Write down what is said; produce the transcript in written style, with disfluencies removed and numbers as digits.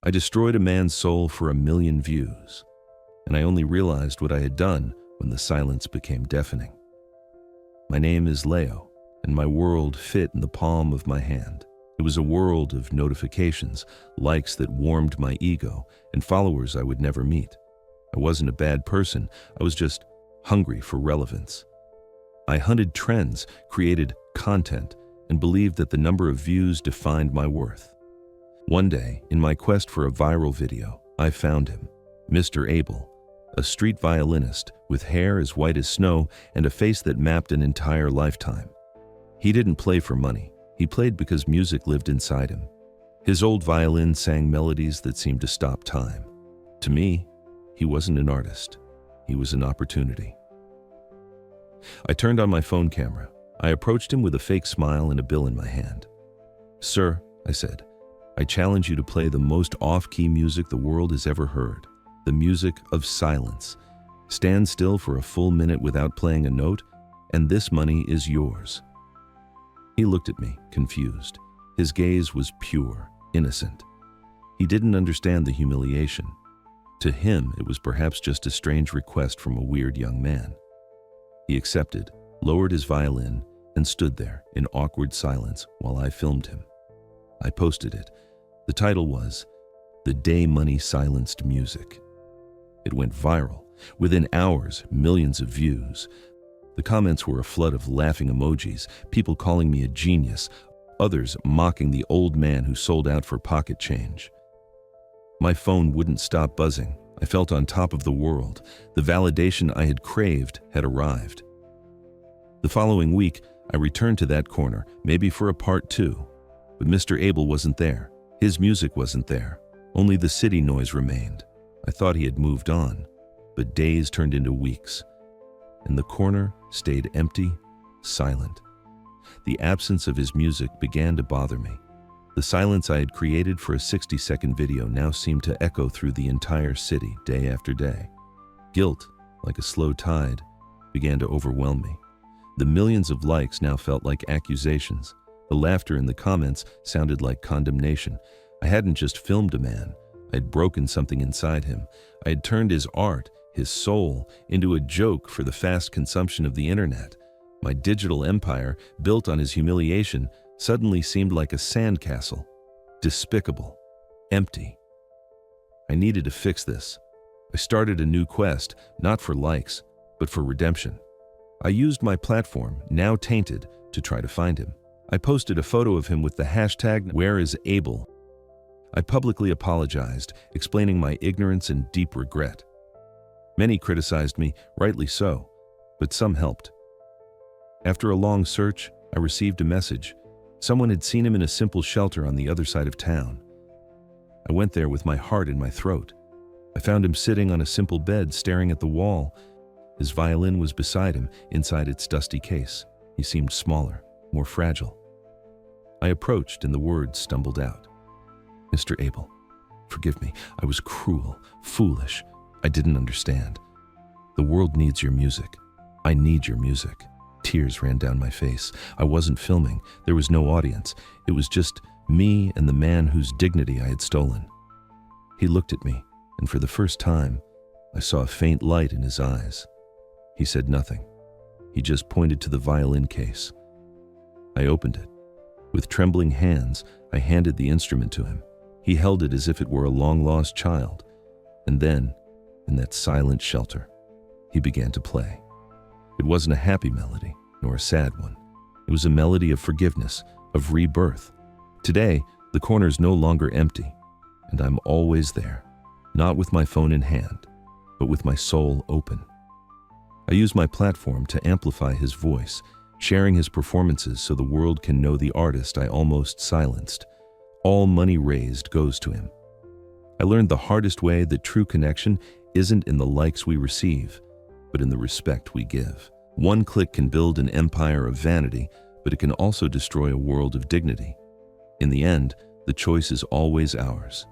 I destroyed a man's soul for 1 million views, and I only realized what I had done when the silence became deafening. My name is Leo, and my world fit in the palm of my hand. It was a world of notifications, likes that warmed my ego, and followers I would never meet. I wasn't a bad person, I was just hungry for relevance. I hunted trends, created content, and believed that the number of views defined my worth. One day, in my quest for a viral video, I found him, Mr. Abel, a street violinist with hair as white as snow and a face that mapped an entire lifetime. He didn't play for money, he played because music lived inside him. His old violin sang melodies that seemed to stop time. To me, he wasn't an artist, he was an opportunity. I turned on my phone camera. I approached him with a fake smile and a bill in my hand. "Sir," I said, "I challenge you to play the most off-key music the world has ever heard, the music of silence. Stand still for a full minute without playing a note, and this money is yours." He looked at me, confused. His gaze was pure, innocent. He didn't understand the humiliation. To him, it was perhaps just a strange request from a weird young man. He accepted, lowered his violin, and stood there in awkward silence while I filmed him. I posted it. The title was, "The Day Money Silenced Music." It went viral. Within hours, millions of views. The comments were a flood of laughing emojis, people calling me a genius, others mocking the old man who sold out for pocket change. My phone wouldn't stop buzzing. I felt on top of the world. The validation I had craved had arrived. The following week, I returned to that corner, maybe for a part 2. But Mr. Abel wasn't there. His music wasn't there. Only the city noise remained. I thought he had moved on, but days turned into weeks, and the corner stayed empty, silent. The absence of his music began to bother me. The silence I had created for a 60-second video now seemed to echo through the entire city day after day. Guilt, like a slow tide, began to overwhelm me. The millions of likes now felt like accusations. The laughter in the comments sounded like condemnation. I hadn't just filmed a man, I had broken something inside him. I had turned his art, his soul, into a joke for the fast consumption of the internet. My digital empire, built on his humiliation, suddenly seemed like a sandcastle, despicable, empty. I needed to fix this. I started a new quest, not for likes, but for redemption. I used my platform, now tainted, to try to find him. I posted a photo of him with the hashtag #WhereIsAbel. I publicly apologized, explaining my ignorance and deep regret. Many criticized me, rightly so, but some helped. After a long search, I received a message. Someone had seen him in a simple shelter on the other side of town. I went there with my heart in my throat. I found him sitting on a simple bed, staring at the wall. His violin was beside him, inside its dusty case. He seemed smaller, more fragile. I approached, and the words stumbled out. "Mr. Abel, forgive me. I was cruel, foolish. I didn't understand. The world needs your music. I need your music." Tears ran down my face. I wasn't filming. There was no audience. It was just me and the man whose dignity I had stolen. He looked at me, and for the first time, I saw a faint light in his eyes. He said nothing. He just pointed to the violin case. I opened it. With trembling hands, I handed the instrument to him. He held it as if it were a long-lost child. And then, in that silent shelter, he began to play. It wasn't a happy melody, nor a sad one. It was a melody of forgiveness, of rebirth. Today, the corner's no longer empty, and I'm always there, not with my phone in hand, but with my soul open. I use my platform to amplify his voice, sharing his performances so the world can know the artist I almost silenced. All money raised goes to him. I learned the hardest way that true connection isn't in the likes we receive, but in the respect we give. One click can build an empire of vanity, but it can also destroy a world of dignity. In the end, the choice is always ours.